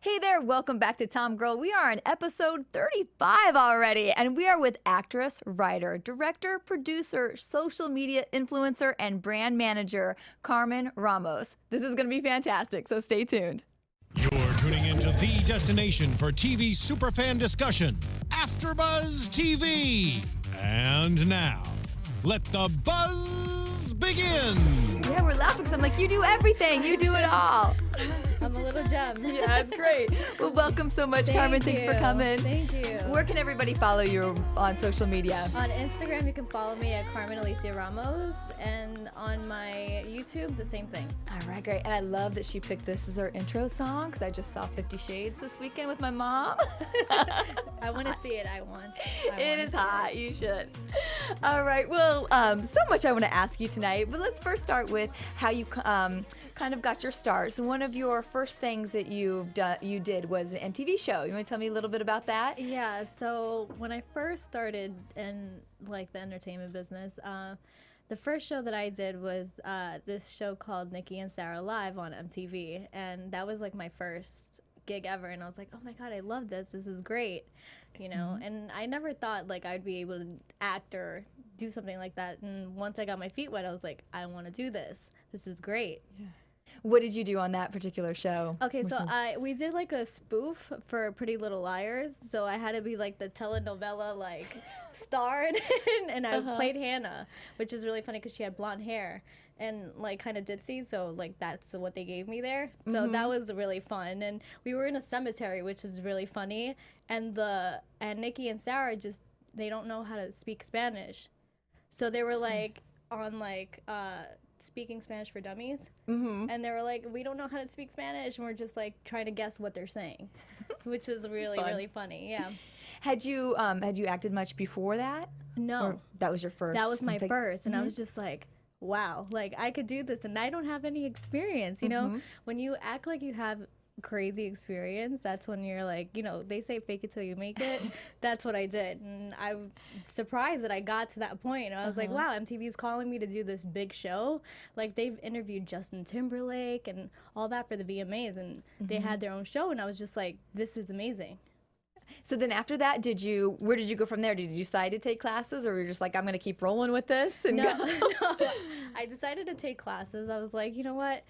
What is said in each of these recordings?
Hey there, welcome back to TomGirl. We are on episode 35 already, and we are with actress, writer, director, producer, social media influencer, and brand manager, Carmen Ramos. This is going to be fantastic, so stay tuned. You're tuning into the destination for TV superfan discussion, AfterBuzz TV. And now, let the buzz begin. Yeah, we're laughing because I'm like, you do everything. You do it all. I'm a little gem. Yeah, it's great. Well, welcome so much, Carmen. Thanks for coming. Thank you. Where can everybody follow you on social media? On Instagram, you can follow me at Carmen Ramos, and on my YouTube, the same thing. All right, great. And I love that she picked this as her intro song because I just saw 50 Shades this weekend with my mom. I want to see it. It is hot. You should. All right. Well, so much I want to ask you tonight, but let's first start with how you kind of got your start. So one of your first things that you did was an MTV show. You want to tell me a little bit about that? Yeah. So when I first started in the entertainment business, the first show that I did was this show called Nikki and Sarah Live on MTV, and that was like my first gig ever. And I was like, oh my God, I love this. This is great, you know. And I never thought like I'd be able to act or do something like that. And once I got my feet wet, I was like, I want to do this. This is great. Yeah. What did you do on that particular show? Okay, so we did like a spoof for Pretty Little Liars. So I had to be like the telenovela like star, and I played Hannah, which is really funny because she had blonde hair and like kind of ditzy. So like that's what they gave me there. So that was really fun. And we were in a cemetery, which is really funny. And Nikki and Sarah they don't know how to speak Spanish, so they were like on like speaking Spanish for Dummies, and they were like, we don't know how to speak Spanish, and we're just like trying to guess what they're saying, which is really funny. Yeah. Had you acted much before that? No, or that was your first. That was my first, and I was just like, wow, like I could do this, and I don't have any experience. You know, when you act like you have crazy experience, that's when you're like, you know, they say fake it till you make it. That's what I did, and I'm surprised that I got to that point. I was like, wow, MTV's calling me to do this big show. Like they've interviewed Justin Timberlake and all that for the VMAs, and they had their own show, and I was just like, this is amazing. So then after that, where did you go from there? Did you decide to take classes, or were you just like, I'm going to keep rolling with this? And no, I decided to take classes. I was like, you know what?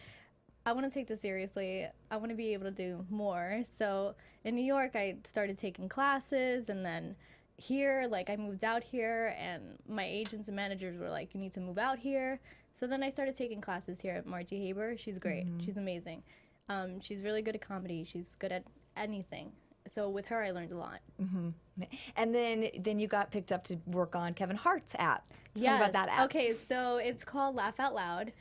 I want to take this seriously. I want to be able to do more. So in New York, I started taking classes, and then here, like I moved out here, and my agents and managers were like, you need to move out here. So then I started taking classes here at Margie Haber. She's great. She's amazing. She's really good at comedy. She's good at anything. So with her, I learned a lot. And then you got picked up to work on Kevin Hart's app. Tell me about that app. Okay, so it's called Laugh Out Loud.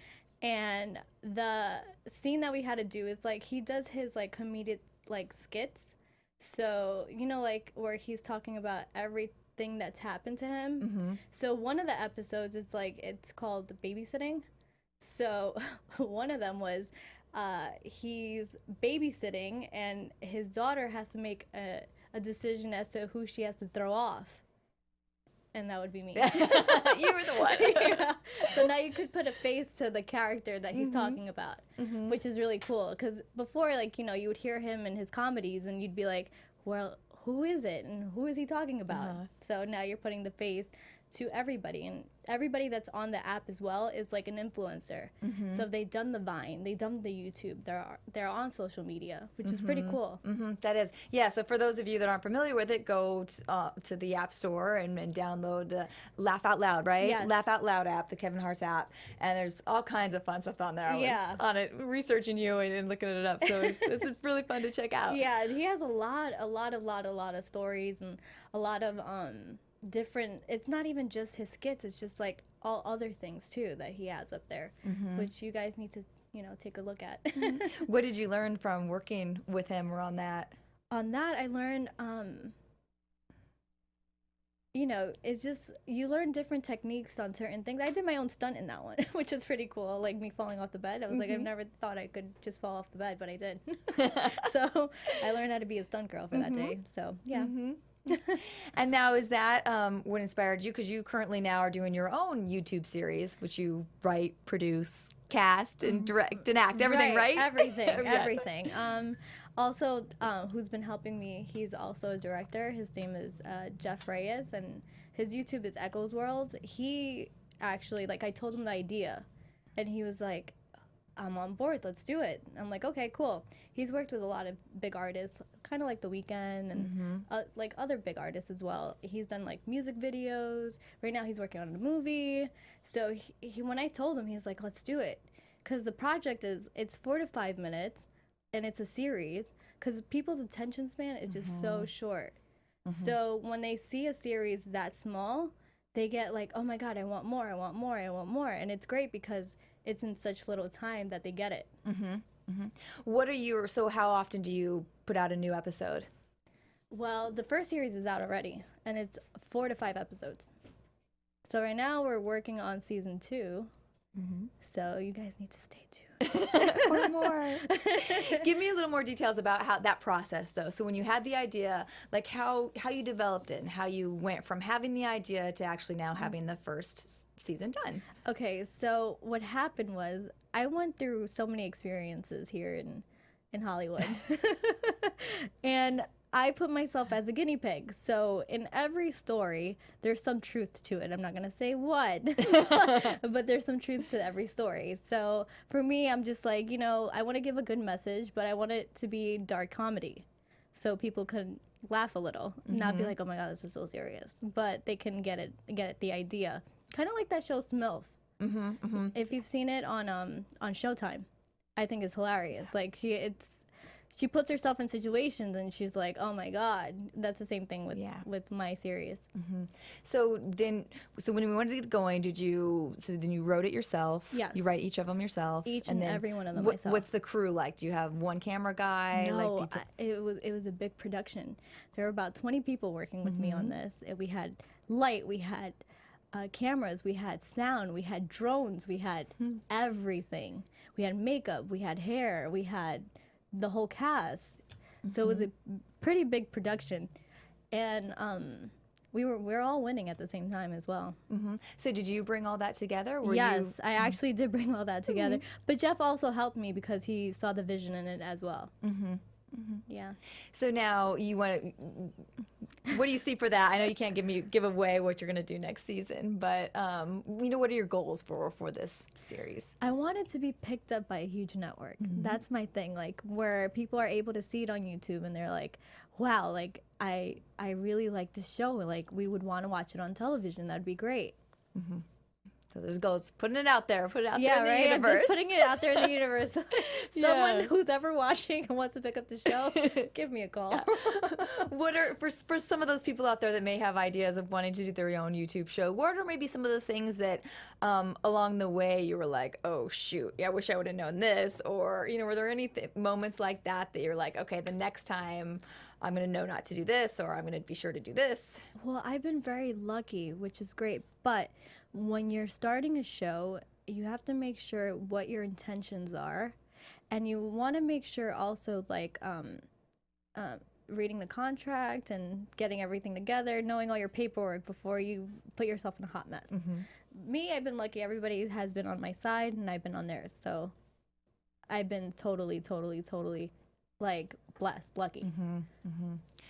And the scene that we had to do is like he does his like comedic like skits. So, you know, like where he's talking about everything that's happened to him. So one of the episodes is like it's called babysitting. So one of them was he's babysitting and his daughter has to make a decision as to who she has to throw off. And that would be me. You were the one. Yeah. So now you could put a face to the character that he's talking about, which is really cool. Because before, like, you know, you would hear him in his comedies and you'd be like, well, who is it? And who is he talking about? So now you're putting the face to everybody. And everybody that's on the app as well is like an influencer. So they've done the Vine, they've done the YouTube, they're on social media, which is pretty cool. That is. Yeah, so for those of you that aren't familiar with it, go to the App Store and download the Laugh Out Loud, right? Yes. Laugh Out Loud app, the Kevin Hart's app. And there's all kinds of fun stuff on there. I was on it, researching you and looking it up. So it's really fun to check out. Yeah, he has a lot of stories and a lot of different, it's not even just his skits, it's just like all other things too that he has up there, which you guys need to, you know, take a look at. What did you learn from working with him or on that? On that, I learned, you know, it's just, you learn different techniques on certain things. I did my own stunt in that one, which is pretty cool, like me falling off the bed. I was like, I've never thought I could just fall off the bed, but I did. So I learned how to be a stunt girl for that day, so yeah. And now is that what inspired you? Because you currently now are doing your own YouTube series, which you write, produce, cast, and direct and act, everything, right? Everything, Yes. everything. Also, who's been helping me, he's also a director. His name is Jeff Reyes, and his YouTube is Echoes World. He actually, like, I told him the idea, and he was like, I'm on board, let's do it. I'm like, okay, cool. He's worked with a lot of big artists, kind of like The Weeknd and like other big artists as well. He's done like music videos. Right now he's working on a movie. So he when I told him, he's like, let's do it. Because the project it's 4 to 5 minutes and it's a series because people's attention span is just so short. So when they see a series that small, they get like, oh my God, I want more, I want more, I want more. And it's great because it's in such little time that they get it. What are your, so how often do you put out a new episode? Well, the first series is out already, and it's 4 to 5 episodes. So right now we're working on season 2. So you guys need to stay tuned. Or more. Give me a little more details about how that process, though. So when you had the idea, like how you developed it and how you went from having the idea to actually now having the first season done. Okay, so what happened was I went through so many experiences here in Hollywood. And I put myself as a guinea pig. So in every story, there's some truth to it. I'm not going to say what, but there's some truth to every story. So for me, I'm just like, you know, I want to give a good message, but I want it to be dark comedy so people can laugh a little, not be like, oh my God, this is so serious. But they can get it, the idea. Kind of like that show Smilf. If you've seen it on Showtime, I think it's hilarious. Like she puts herself in situations and she's like, oh my God. That's the same thing with my series. So when we wanted to get going, then you wrote it yourself? Yes. You write each of them yourself? Each and then every one of them myself. What's the crew like? Do you have one camera guy? No, it was a big production. There were about 20 people working with me on this. We had light, we had cameras, we had sound, we had drones, we had everything. We had makeup, we had hair, we had the whole cast. So it was a pretty big production, and we were all winning at the same time as well. So did you bring all that together? Yes, I actually did bring all that together. But Jeff also helped me because he saw the vision in it as well. Yeah. So now you want to. What do you see for that? I know you can't give away what you're going to do next season, but what are your goals for this series? I want it to be picked up by a huge network. That's my thing, like where people are able to see it on YouTube and they're like, wow, like I really like this show. Like we would want to watch it on television. That'd be great. So there's goals. Putting it out there. Put it out Yeah, there in the right. I'm universe. just putting it out there in the universe. Someone who's ever watching and wants to pick up the show, give me a call. What are for some of those people out there that may have ideas of wanting to do their own YouTube show? What are maybe some of the things that along the way you were like, oh shoot, yeah, I wish I would have known this, or were there any moments like that you're like, okay, the next time I'm gonna know not to do this, or I'm gonna be sure to do this? Well, I've been very lucky, which is great, but when you're starting a show, you have to make sure what your intentions are, and you want to make sure also like reading the contract and getting everything together, knowing all your paperwork before you put yourself in a hot mess. Me, I've been lucky. Everybody has been on my side and I've been on theirs, so I've been totally like blessed, lucky.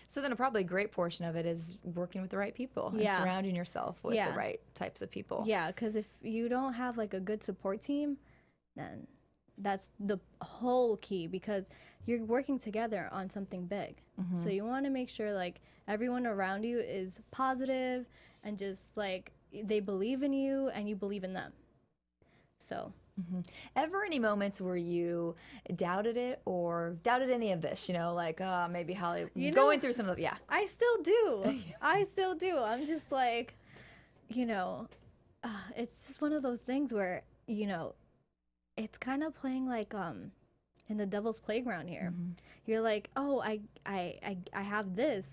So then probably a great portion of it is working with the right people and surrounding yourself with the right types of people. Yeah, because if you don't have like a good support team, then that's the whole key, because you're working together on something big. So you want to make sure like everyone around you is positive and just like they believe in you and you believe in them. So Ever any moments where you doubted it or doubted any of this? Like maybe Holly going through some of the I still do. I still do. I'm just like, it's just one of those things where it's kind of playing like in the devil's playground here. You're like, oh, I have this,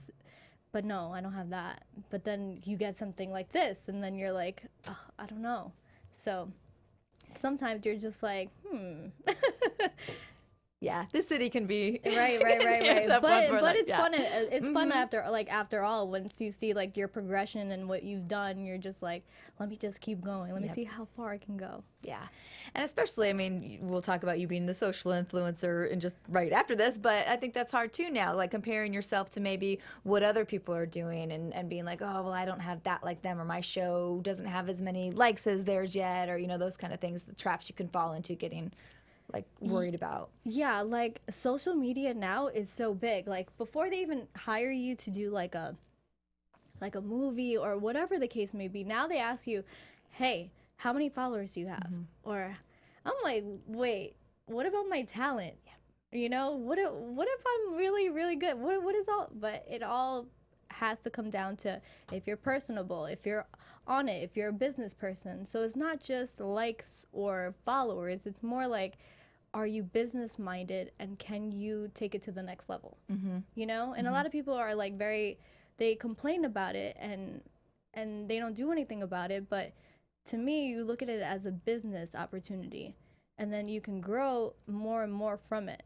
but no, I don't have that. But then you get something like this, and then you're like, oh, I don't know. So sometimes you're just like, Yeah, the city can be Right. But it's fun. It's fun after all. Once you see like your progression and what you've done, you're just like, let me just keep going. Let me see how far I can go. Yeah, and especially, I mean, we'll talk about you being the social influencer and just right after this, but I think that's hard too now, like comparing yourself to maybe what other people are doing and being like, oh, well, I don't have that like them, or my show doesn't have as many likes as theirs yet, or, you know, those kind of things, the traps you can fall into getting like worried about. Yeah, like social media now is so big. Like before they even hire you to do like a movie or whatever the case may be, now they ask you, hey, how many followers do you have? Or I'm like, wait, what about my talent? You know, what if I'm really, really good? What is all? But it all has to come down to if you're personable, if you're on it, if you're a business person. So it's not just likes or followers. It's more like, are you business minded and can you take it to the next level? You know, and a lot of people are like they complain about it and they don't do anything about it. But to me, you look at it as a business opportunity, and then you can grow more and more from it.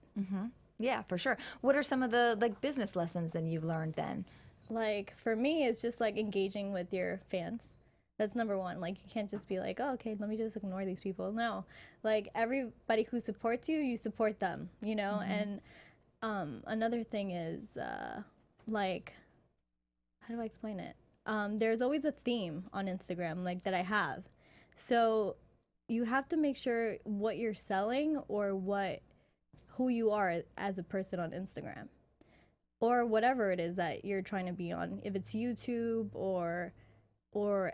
Yeah, for sure. What are some of the like business lessons then you've learned then? Like for me, it's just like engaging with your fans. That's number one. Like you can't just be like, oh, okay, let me just ignore these people. No, like everybody who supports you, you support them, you know. And another thing is like, how do I explain it? There's always a theme on Instagram like that I have. So you have to make sure what you're selling or who you are as a person on Instagram, or whatever it is that you're trying to be on. If it's YouTube or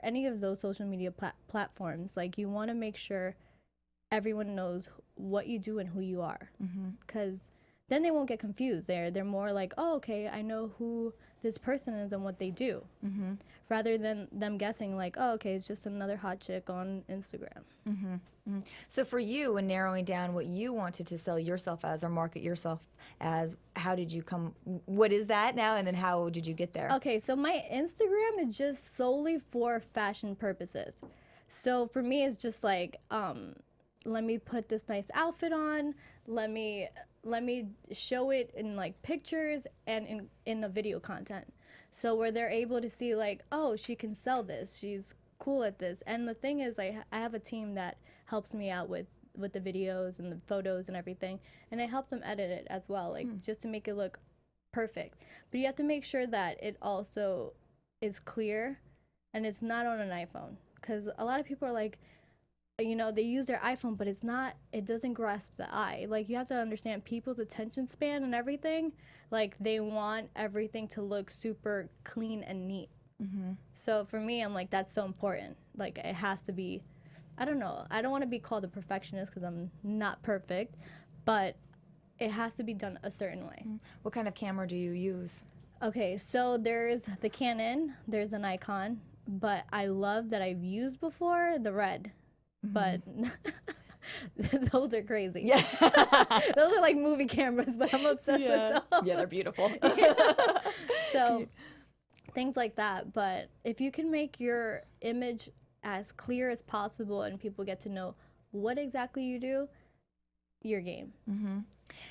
any of those social media platforms, like you want to make sure everyone knows what you do and who you are, because then they won't get confused. They're more like, oh, okay, I know who this person is and what they do, rather than them guessing like, oh, okay, it's just another hot chick on Instagram. So for you, when narrowing down what you wanted to sell yourself as or market yourself as, how did you come, what is that now, and then how did you get there? Okay, so my Instagram is just solely for fashion purposes. So for me, it's just like, let me put this nice outfit on, let me show it in like pictures and in the video content. So where they're able to see like, oh, she can sell this, she's cool at this. And the thing is, I have a team that helps me out with the videos and the photos and everything, and I help them edit it as well, like just to make it look perfect. But you have to make sure that it also is clear and it's not on an iPhone, because a lot of people are like, you know, they use their iPhone, but it doesn't grasp the eye. Like you have to understand people's attention span and everything. Like they want everything to look super clean and neat. So for me, I'm like, that's so important. Like it has to be, I don't know, I don't want to be called a perfectionist because I'm not perfect, but it has to be done a certain way. What kind of camera do you use? Okay, so there's the Canon, there's an Nikon, but I love that I've used before the Red, but those are crazy. Yeah. Those are like movie cameras, but I'm obsessed with them. Yeah, they're beautiful. So things like that. But if you can make your image as clear as possible and people get to know what exactly you do, your game.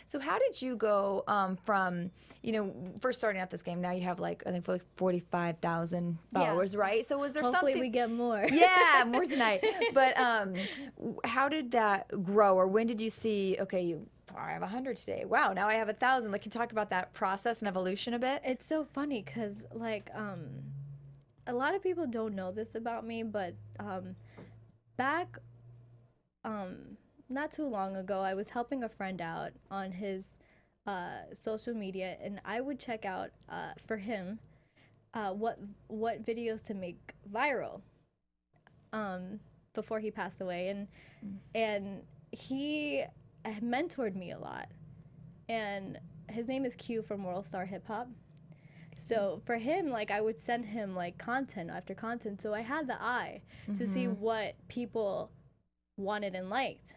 So how did you go from, you know, first starting out this game, now you have like, I think 45,000 followers, right? So was there Hopefully something? we get more. Yeah, more tonight. But how did that grow, or when did you see, okay, I have 100 today. Wow, now I have 1,000. Like, can you talk about that process and evolution a bit? It's so funny because, like, a lot of people don't know this about me, but back not too long ago, I was helping a friend out on his social media, and I would check out for him what videos to make viral before he passed away, and he mentored me a lot, and his name is Q from World Star Hip Hop. So for him, like, I would send him like content after content, so I had the eye to see what people wanted and liked.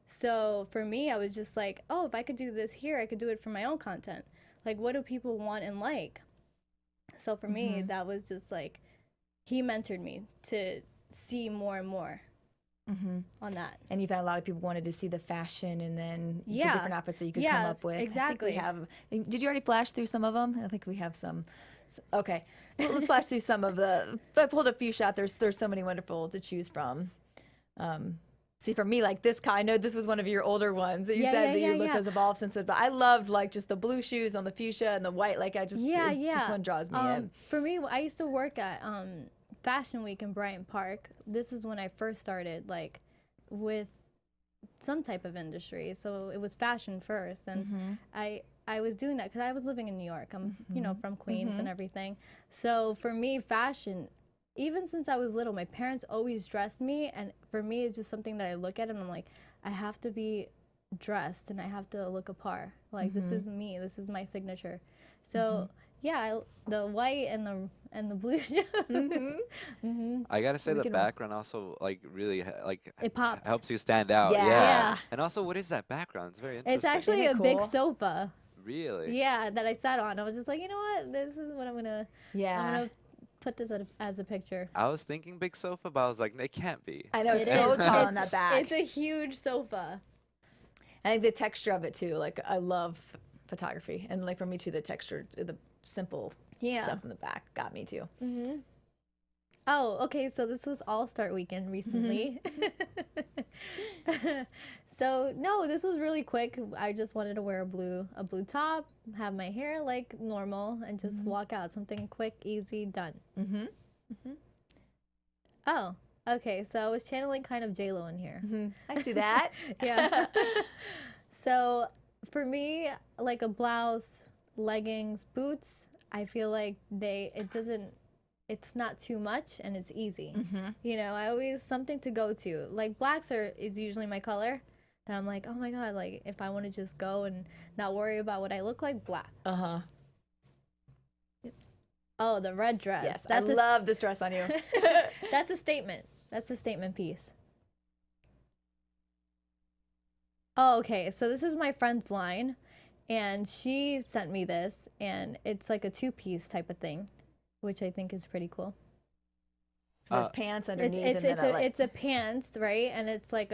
So for me, I was just like, oh, if I could do this here, I could do it for my own content. Like, what do people want and like? So for me, that was just like, he mentored me to see more and more. on that. And you found a lot of people wanted to see the fashion and then the Yeah. different outfits that you could Yeah, come up with. exactly. I think we have. Did you already flash through some of them? I think we have some. Okay, well, let's flash through some of the. I pulled a few shots. There's so many wonderful to choose from. See, for me, like this, I know this was one of your older ones that you said that your look has evolved since it. But I loved like just the blue shoes on the fuchsia and the white. Like this one draws me in. For me, I used to work at Fashion Week in Bryant Park. This is when I first started like with some type of industry. So it was fashion first, and I was doing that because I was living in New York. I'm from Queens and everything. So for me, fashion. Even since I was little, my parents always dressed me, and for me, it's just something that I look at and I'm like, I have to be dressed and I have to look apart. Like this is me. This is my signature. So the white and the blue shoes. I gotta say the background also like really like it pops. helps you stand out. Yeah. And also, what is that background? It's very interesting. It's actually a big sofa. Really? Yeah, that I sat on. I was just like, you know what? This is what I'm gonna. Yeah. I'm gonna put this as a picture. I was thinking big sofa, but I was like, it can't be. I know, it's so tall on that back. It's a huge sofa. I think the texture of it too. Like I love photography, and like for me too, the texture, the simple stuff in the back got me too. Oh, okay. So this was All-Star Weekend recently. So no, this was really quick. I just wanted to wear a blue top, have my hair like normal, and just walk out. Something quick, easy, done. Oh, okay. So I was channeling kind of J-Lo in here. I see that. Yeah. So for me, like a blouse, leggings, boots, I feel like it's not too much and it's easy. You know, I always something to go to. Like blacks is usually my color. And I'm like, oh my God, like if I want to just go and not worry about what I look like, black. Oh, the red dress. Yes, I love this dress on you. That's a statement. That's a statement piece. Oh, okay. So this is my friend's line, and she sent me this, and it's like a two-piece type of thing, which I think is pretty cool. So there's pants underneath. It's a pants, right? And it's like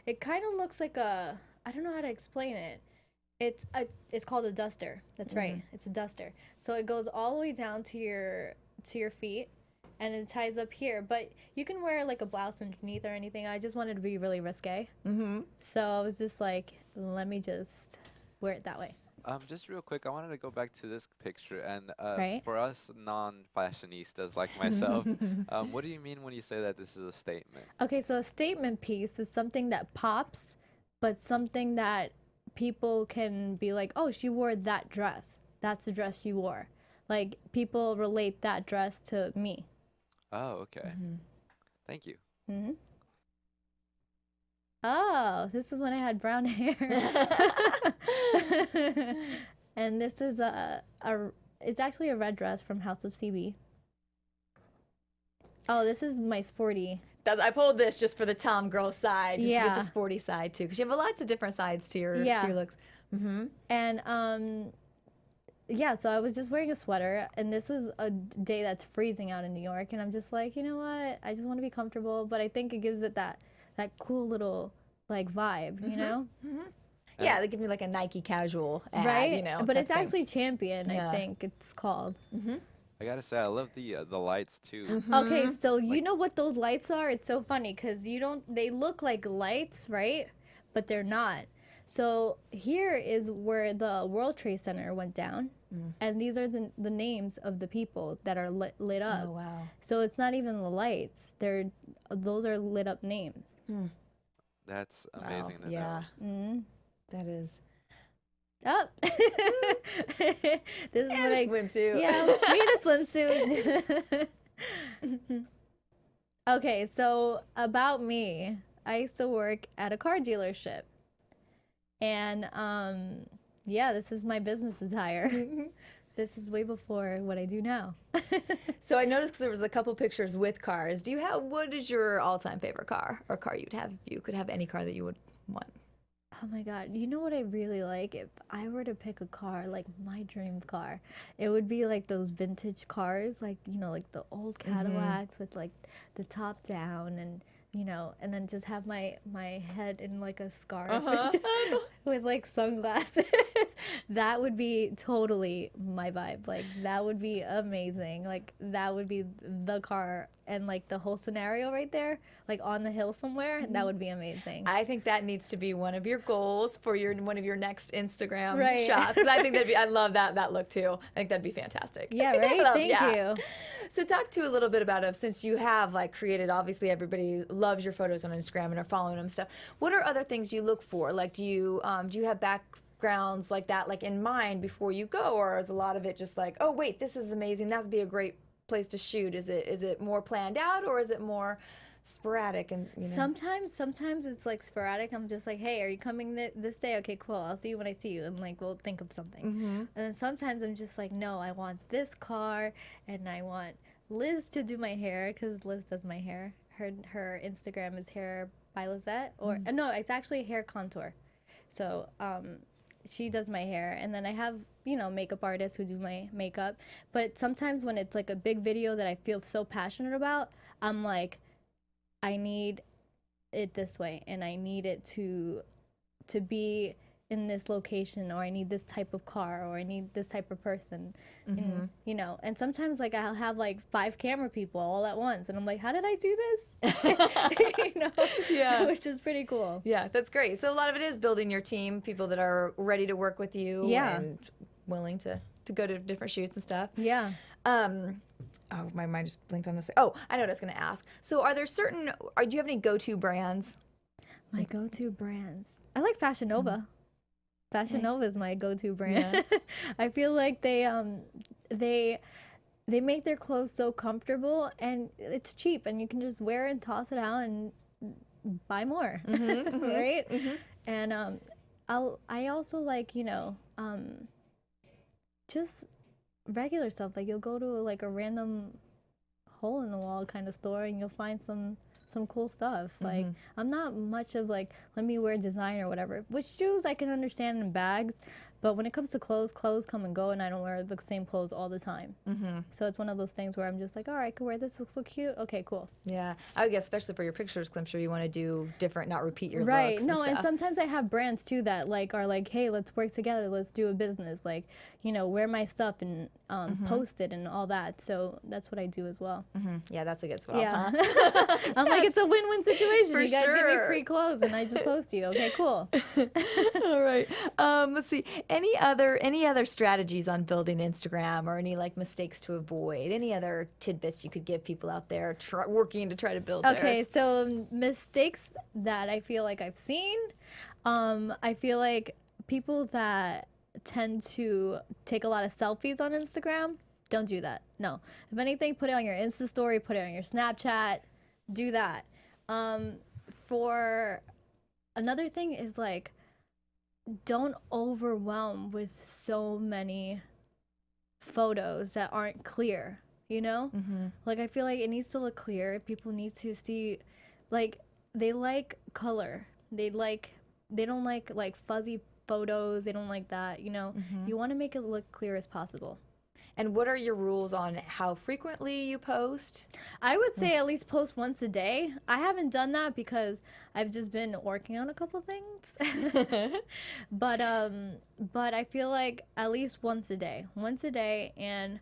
it kind of looks like I don't know how to explain it. It's called a duster. That's right. It's a duster. So it goes all the way down to your feet, and it ties up here. But you can wear like a blouse underneath or anything. I just wanted to be really risque. So I was just like, let me just wear it that way. Just real quick, I wanted to go back to this picture, and Right. for us non-fashionistas like myself, what do you mean when you say that this is a statement? Okay, so a statement piece is something that pops, but something that people can be like, oh, she wore that dress. That's the dress she wore. Like, people relate that dress to me. Oh, okay. Thank you. Oh, this is when I had brown hair. And this is it's actually a red dress from House of CB. Oh, this is my sporty. I pulled this just for the TomGirl side, just to get Yeah. the sporty side too, because you have lots of different sides to your looks. And yeah, so I was just wearing a sweater, and this was a day that's freezing out in New York, and I'm just like, you know what? I just want to be comfortable, but I think it gives it that cool little like vibe, you know? Yeah, they give me like a Nike casual ad, Right? you know. But type it's thing. actually Champion, Yeah. I think it's called. I gotta say, I love the lights too. Okay, so you know what those lights are? It's so funny because they look like lights, right? But they're not. So here is where the World Trade Center went down, and these are the names of the people that are lit up. Oh wow. So it's not even the lights; those are lit up names. That's amazing to Yeah. know. That is. Up. This is And what a swimsuit. Yeah, me in a swimsuit. Okay, so about me, I used to work at a car dealership, and yeah, this is my business attire. This is way before what I do now. So I noticed 'cause there was a couple pictures with cars. What is your all-time favorite car or car you'd have if you could have any car that you would want? Oh my God, you know what I really like? If I were to pick a car, like my dream car, it would be like those vintage cars, like, you know, like the old Cadillacs with like the top down and you know, and then just have my head in like a scarf Uh-huh. with like sunglasses. That would be totally my vibe. Like that would be amazing. Like that would be the car and like the whole scenario right there, like on the hill somewhere. That would be amazing. I think that needs to be one of your goals for one of your next Instagram Right. shots. Because I think I love that look too. I think that'd be fantastic. Yeah, right? Thank you. So talk to a little bit about it, since you have like created, obviously everybody loves your photos on Instagram and are following them stuff. What are other things you look for? Like do you have backgrounds like that like in mind before you go, or is a lot of it just like, oh wait, this is amazing, that'd be a great place to shoot? Is it more planned out, or is it more sporadic? And you know? Sometimes it's like sporadic. I'm just like, hey, are you coming this day? Okay, cool. I'll see you when I see you, and like we'll think of something. And then sometimes I'm just like, no, I want this car, and I want Liz to do my hair because Liz does my hair. Her Instagram is Hair by Lizette, or no, it's actually Hair Contour. So she does my hair, and then I have, you know, makeup artists who do my makeup. But sometimes when it's like a big video that I feel so passionate about, I'm like, I need it this way, and I need it to be in this location, or I need this type of car, or I need this type of person, and, you know. And sometimes like I'll have like 5 camera people all at once, and I'm like, how did I do this? You know, Yeah. which is pretty cool. Yeah, that's great. So a lot of it is building your team, people that are ready to work with you, Yeah. and willing to go to different shoots and stuff. Yeah. Oh, my mind just blinked on this. Oh, I know what I was going to ask. So are there do you have any go-to brands? My go-to brands. I like Fashion Nova. Fashion Nova is my go-to brand. I feel like they make their clothes so comfortable, and it's cheap, and you can just wear it and toss it out and buy more, right? And I also like, you know, just regular stuff. Like you'll go to like a random hole in the wall kind of store, and you'll find some cool stuff. Like I'm not much of like, let me wear designer or whatever. With shoes I can understand, in bags, but when it comes to clothes come and go, and I don't wear the same clothes all the time. So it's one of those things where I'm just like, all right, I can wear this, looks so cute, okay, cool. Yeah, I would guess especially for your pictures, 'cause I'm sure you want to do different, not repeat your Right. looks. No, and and stuff. sometimes I have brands too that like are like, hey, let's work together, let's do a business, like, you know, wear my stuff and post it and all that. So that's what I do as well. Yeah, that's a good swap. Yeah. Huh? I'm like, it's a win-win situation. For You guys give me sure. free clothes and I just post you. Okay, cool. All right. Let's see. Any other strategies on building Instagram, or any like mistakes to avoid? Any other tidbits you could give people out there working to try to build Okay, theirs? so mistakes that I feel like I've seen, I feel like people that tend to take a lot of selfies on Instagram, don't do that. No. If anything, put it on your Insta story, put it on your Snapchat, do that. For another thing is like, don't overwhelm with so many photos that aren't clear, you know? Like I feel like it needs to look clear. People need to see, like, they like color. They don't like fuzzy photos. They don't like that, you know? You want to make it look clear as possible. And what are your rules on how frequently you post? I would say at least post once a day. I haven't done that because I've just been working on a couple things. But I feel like at least once a day, and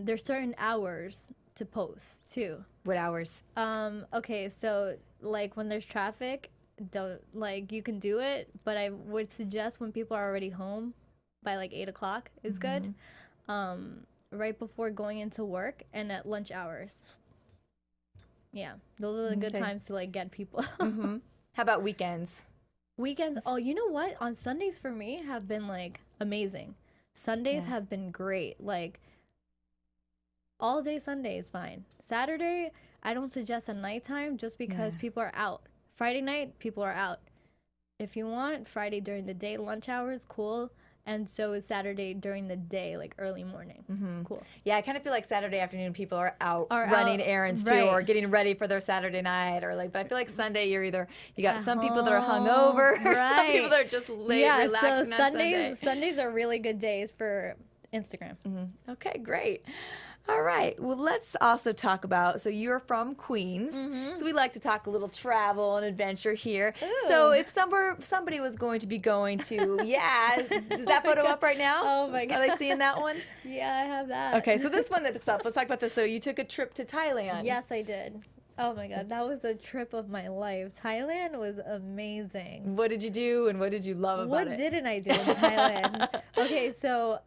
there's certain hours to post too. What hours? Okay, so like when there's traffic, don't, like, you can do it, but I would suggest when people are already home by like 8 o'clock is good. Right before going into work and at lunch hours. Yeah, those are the good times to like get people. How about weekends? Weekends, oh, you know what? On Sundays for me have been like amazing. Sundays have been great. Like all day Sunday is fine. Saturday, I don't suggest at nighttime just because people are out. Friday night, people are out. If you want, Friday during the day, lunch hours, cool. And so is Saturday during the day, like early morning. Cool. Yeah, I kind of feel like Saturday afternoon people are out Are running out, errands too, right. or getting ready for their Saturday night, or like. But I feel like Sunday you got At some people that are home, hungover, some right. people that are just late Yeah, relaxing so on Sunday. Sundays are really good days for Instagram. Okay, great. All right. Well, let's also talk about. So you're from Queens, so we like to talk a little travel and adventure here. So if somebody was going to be going to, is that photo up right now? Oh my God. Are they seeing that one? Yeah, I have that. Okay, so this one that's up. Let's talk about this. So you took a trip to Thailand. Yes, I did. Oh my God, that was a trip of my life. Thailand was amazing. What did you do and what did you love about What it? didn't I do in Thailand? Okay, so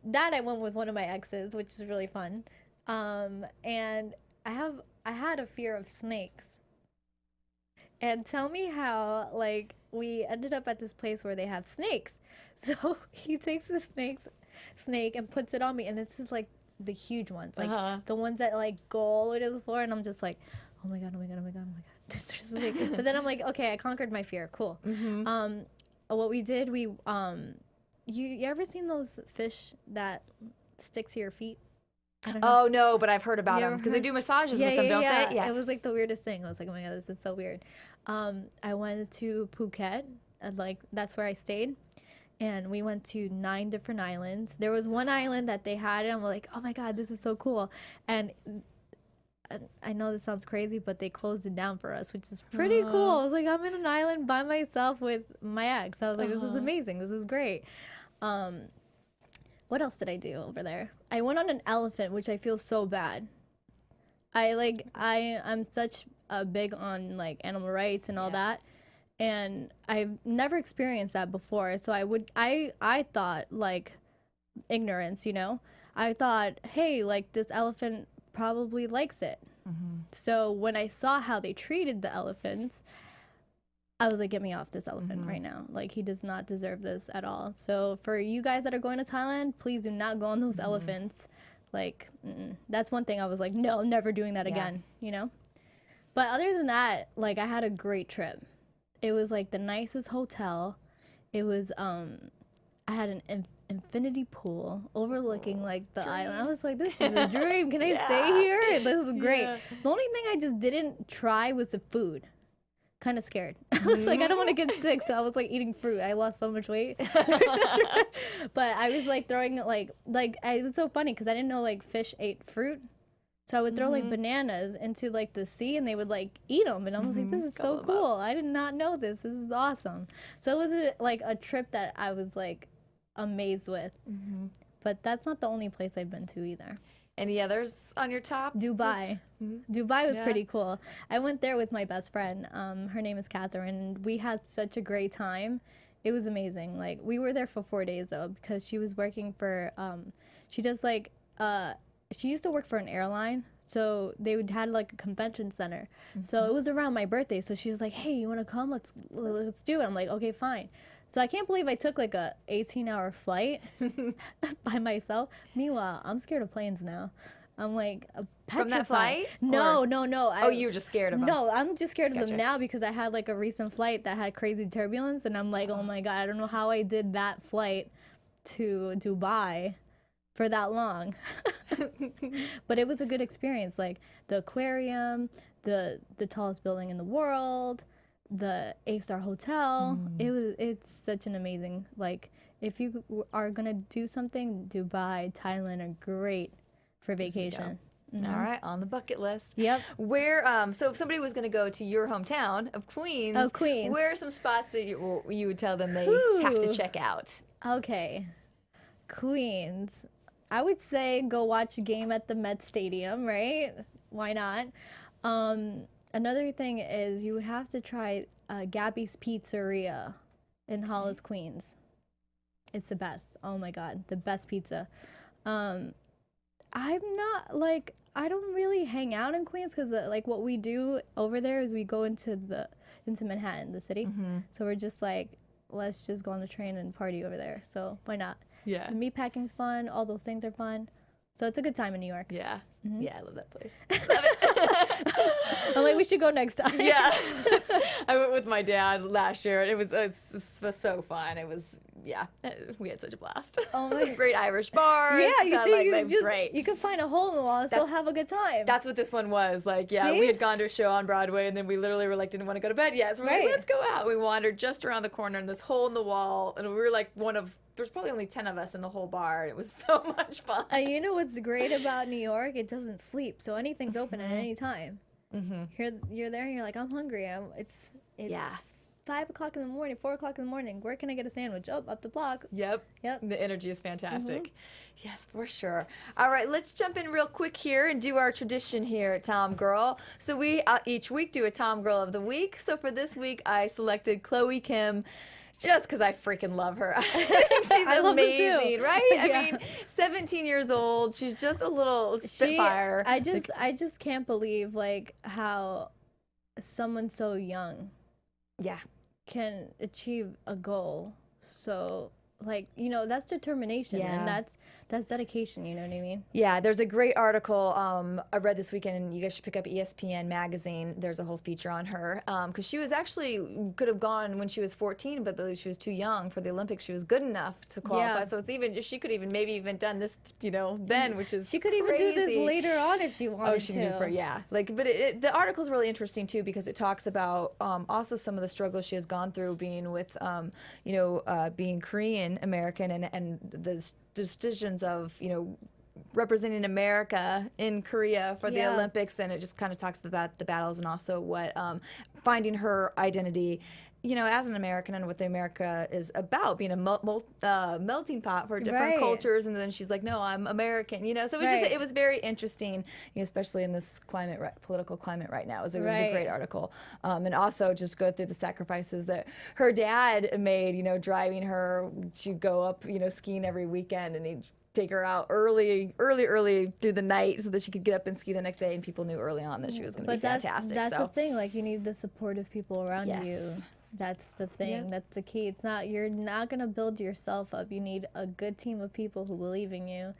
that I went with one of my exes, which is really fun. And I had a fear of snakes. And tell me how, like, we ended up at this place where they have snakes. So he takes the snake and puts it on me, and this is like the huge ones, like the ones that like go all the way to the floor, and I'm just like, oh my God, oh my God, oh my God, oh my God. There's a snake. But then I'm like, okay, I conquered my fear. Cool. What we did, you ever seen those fish that stick to your feet? Oh no, but I've heard about You them ever because they heard? do massages with them, don't they? Yeah. It was like the weirdest thing. I was like, oh my God, this is so weird. I went to Phuket, and like that's where I stayed. And we went to 9 different islands. There was one island that they had, and I'm like, oh my God, this is so cool. And I know this sounds crazy, but they closed it down for us, which is pretty cool. I was like, I'm in an island by myself with my ex. I was like, this is amazing. This is great. What else did I do over there? I went on an elephant, which I feel so bad. I'm such a big on like animal rights and all that. And I've never experienced that before. So I thought like ignorance, you know, I thought, hey, like this elephant probably likes it. So when I saw how they treated the elephants, I was like, get me off this elephant right now. Like he does not deserve this at all. So for you guys that are going to Thailand, please do not go on those elephants. Like that's one thing I was like, no, never doing that again, you know? But other than that, like I had a great trip. It was like the nicest hotel. It was I had an infinity pool overlooking like the island. I was like, this is a dream. Can I stay here? This is great. The only thing I just didn't try was the food. Kind of scared. I was like, I don't want to get sick, so I was like eating fruit. I lost so much weight. But I was like throwing it it was so funny because I didn't know like fish ate fruit. So I would throw like bananas into like the sea and they would like eat them. And I was like, this is so cool. I did not know this. This is awesome. So it was like a trip that I was like amazed with. But that's not the only place I've been to either. Any others on your top? Dubai. Dubai was pretty cool. I went there with my best friend. Her name is Catherine. And we had such a great time. It was amazing. Like we were there for 4 days though because she was working for, she does like, she used to work for an airline, so they would had like a convention center. So it was around my birthday. So she was like, "Hey, you want to come? Let's do it." I'm like, "Okay, fine." So I can't believe I took like a 18-hour flight by myself. Meanwhile, I'm scared of planes now. I'm like petrified. From that flight? No. Oh, you were just scared of them. No, I'm just scared of Gotcha. them now because I had like a recent flight that had crazy turbulence, and I'm like, oh my God, I don't know how I did that flight to Dubai for that long. But it was a good experience. Like the aquarium, the tallest building in the world, the 8-star hotel. It's such an amazing, like if you are gonna do something, Dubai, Thailand are great for vacation. All right, on the bucket list. Yep. Where so if somebody was going to go to your hometown of Queens, where are some spots that you would tell them they have to check out? Okay. Queens. I would say go watch a game at the Met Stadium, right? Why not? Another thing is you would have to try Gabby's Pizzeria in Hollis, Queens. It's the best. Oh my God, the best pizza. I'm not like, I don't really hang out in Queens because like what we do over there is we go into Manhattan, the city. So we're just like, let's just go on the train and party over there. So why not? Yeah. The meatpacking's fun. All those things are fun. So it's a good time in New York. Yeah. Yeah, I love that place. I'm like, we should go next time. Yeah. I went with my dad last year, and it was so fun. It was yeah, we had such a blast. Oh my- Some great Irish bars. Yeah, you sound see, like you they were just great. you can find a hole in the wall and still have a good time. That's what this one was. Like, yeah, See? we had gone to a show on Broadway, and then we literally were like, didn't want to go to bed yet. So we're Right. like, let's go out. We wandered just around the corner in this hole in the wall, and we were like there's probably only 10 of us in the whole bar, and it was so much fun. And you know what's great about New York? It doesn't sleep, so anything's open at any time. You're there, and you're like, I'm hungry. It's Yeah. 5 o'clock in the morning, 4 o'clock in the morning. Where can I get a sandwich? Oh, up the block. Yep. Yep. The energy is fantastic. Yes, for sure. All right, let's jump in real quick here and do our tradition here at TomGirl. So we each week do a TomGirl of the week. So for this week, I selected Chloe Kim. Just because I freaking love her. I think she's I love her too. amazing, right? I Yeah. mean, 17 years old. She's just a little spitfire. I just can't believe like how someone so young Yeah. can achieve a goal. So like, you know, that's determination Yeah. and that's dedication, you know what I mean? Yeah, there's a great article I read this weekend, and you guys should pick up ESPN magazine. There's a whole feature on her because she was actually could have gone when she was 14, but she was too young for the Olympics. She was good enough to qualify, Yeah. so it's even she could even maybe even done this, then, which is She could even do this crazy. later on if she wanted Oh, she can do for like, but the article's really interesting too because it talks about also some of the struggles she has gone through being with, being Korean American and the decisions of representing America in Korea for the Yeah. Olympics, and it just kind of talks about the battles and also what finding her identity. As an American and what the America is about, being a melting pot for different Right. cultures, and then she's like, "No, I'm American," So it was Right. it was very interesting, especially in this political climate right now. It was a Right. great article, and also just go through the sacrifices that her dad made. Driving her to go up, skiing every weekend, and he'd take her out early through the night so that she could get up and ski the next day, and people knew early on that she was going to be fantastic. That's so. the thing. Like, you need the supportive people around Yes. you. That's the thing. Yep. That's the key. You're not gonna build yourself up. You need a good team of people who believe in you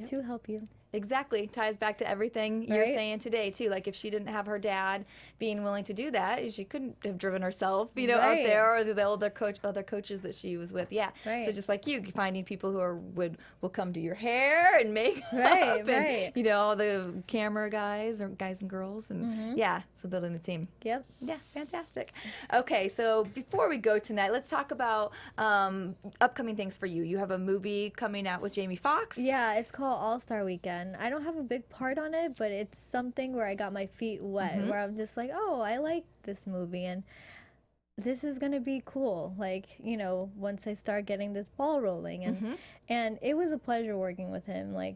to help you. Exactly. Ties back to everything you're Right. saying today, too. Like, if she didn't have her dad being willing to do that, she couldn't have driven herself, out Right. there, or the other coaches that she was with. Yeah. Right. So just like you, finding people who will come do your hair and makeup Right, and, right. all the camera guys or guys and girls. And yeah, so building the team. Yep. Yeah, fantastic. Okay, so before we go tonight, let's talk about upcoming things for you. You have a movie coming out with Jamie Foxx. Yeah, it's called All-Star Weekend. I don't have a big part on it, but it's something where I got my feet wet, where I'm just like, oh, I like this movie, and this is gonna be cool. Like, once I start getting this ball rolling, and it was a pleasure working with him. Like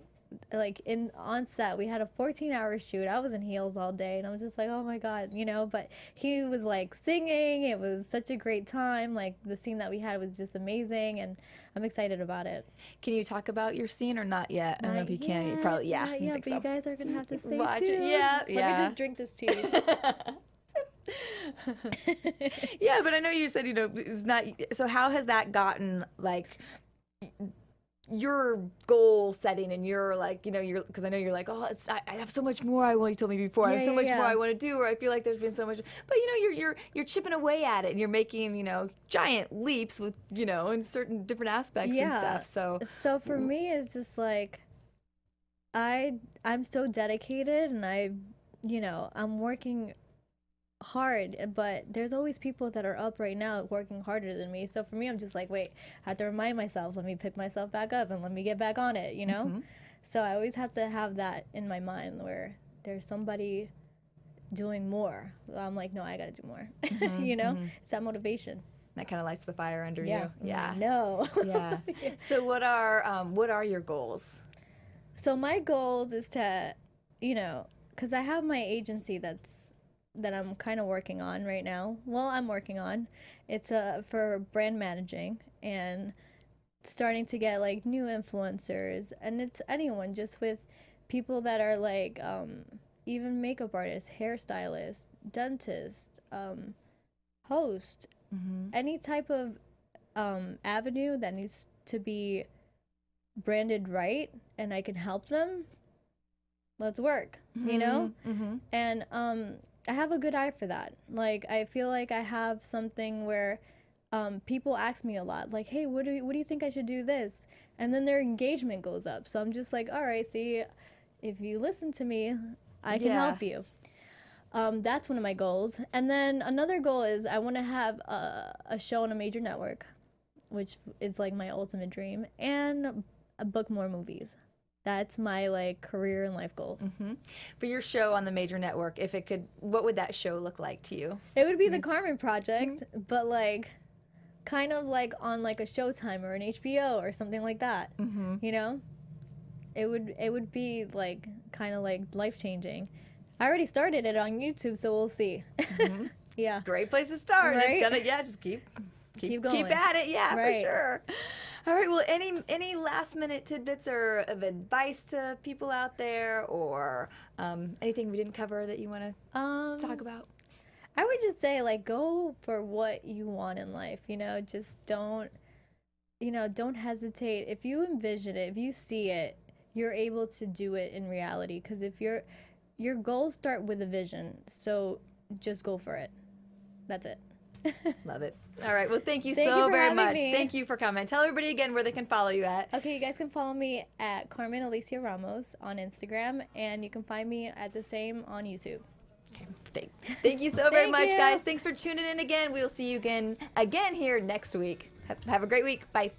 on set, we had a 14-hour shoot. I was in heels all day, and I was just like, oh my god, But he was like singing. It was such a great time. Like, the scene that we had was just amazing, and I'm excited about it. Can you talk about your scene or not yet? I don't know if you can. You Not probably, yet, yeah. not I yet, think but so. you guys are gonna have to stay Watch it. tuned. Yeah, Let yeah. me just drink this tea. Yeah, but I know you said, it's not. So how has that gotten, like, your goal setting and your, like, because I know you're like, oh, I have so much more you told me before. I have Yeah, so yeah, much more yeah. I want to do, or I feel like there's been so much. But, you're chipping away at it, and you're making, giant leaps with, in certain different aspects and stuff. So for me, it's just like, I'm so dedicated, and I'm working hard, but there's always people that are up right now working harder than me. So for me, I'm just like, wait, I have to remind myself, let me pick myself back up and let me get back on it, So I always have to have that in my mind where there's somebody doing more. I'm like, no, I gotta do more. It's that motivation. That kind of lights the fire under Yeah. you. Yeah. No. Yeah. So what are your goals? So my goals is to, because I have my agency that I'm kind of working on right now. Well, I'm working on. It's for brand managing and starting to get like new influencers, and it's anyone, just with people that are like even makeup artists, hairstylists, dentists, host, any type of avenue that needs to be branded right, and I can help them. Let's work, and I have a good eye for that. Like, I feel like I have something where people ask me a lot, like, hey, what do you think I should do this? And then their engagement goes up. So I'm just like, all right, see, if you listen to me, I can help you. That's one of my goals. And then another goal is I want to have a show on a major network, which is like my ultimate dream, and book more movies. That's my like career and life goals. For your show on the major network, if it could, what would that show look like to you? It would be the Carmen Project, but like kind of like on like a Showtime or an HBO or something like that. You know, it would be like kind of like life changing. I already started it on YouTube, so we'll see. Yeah, It's a great place to start. Right? It's gonna, just keep going. Keep at it, Right. for sure. All right. Well, any last minute tidbits or of advice to people out there, or anything we didn't cover that you want to talk about? I would just say, like, go for what you want in life. You know, just don't hesitate. If you envision it, if you see it, you're able to do it in reality. Because if your goals start with a vision, so just go for it. That's it. Love it. All right. Well, thank you Thank so you for very having much. me. Thank you for coming. Tell everybody again where they can follow you at. Okay, you guys can follow me at Carmen Alicia Ramos on Instagram, and you can find me at the same on YouTube. Thank you so very Thank much, you. guys. Thanks for tuning in again. We'll see you again here next week. Have a great week. Bye.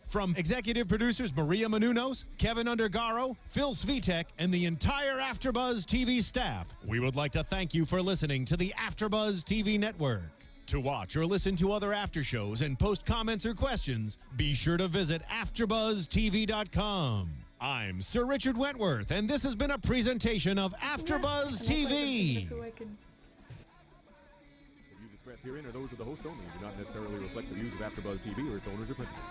From executive producers Maria Menounos, Kevin Undergaro, Phil Svitek, and the entire AfterBuzz TV staff, we would like to thank you for listening to the AfterBuzz TV network. To watch or listen to other after shows and post comments or questions, be sure to visit AfterBuzzTV.com. I'm Sir Richard Wentworth, and this has been a presentation of AfterBuzz TV. The views expressed herein are those of the hosts only and do not necessarily reflect the views of AfterBuzz TV or its owners or principals.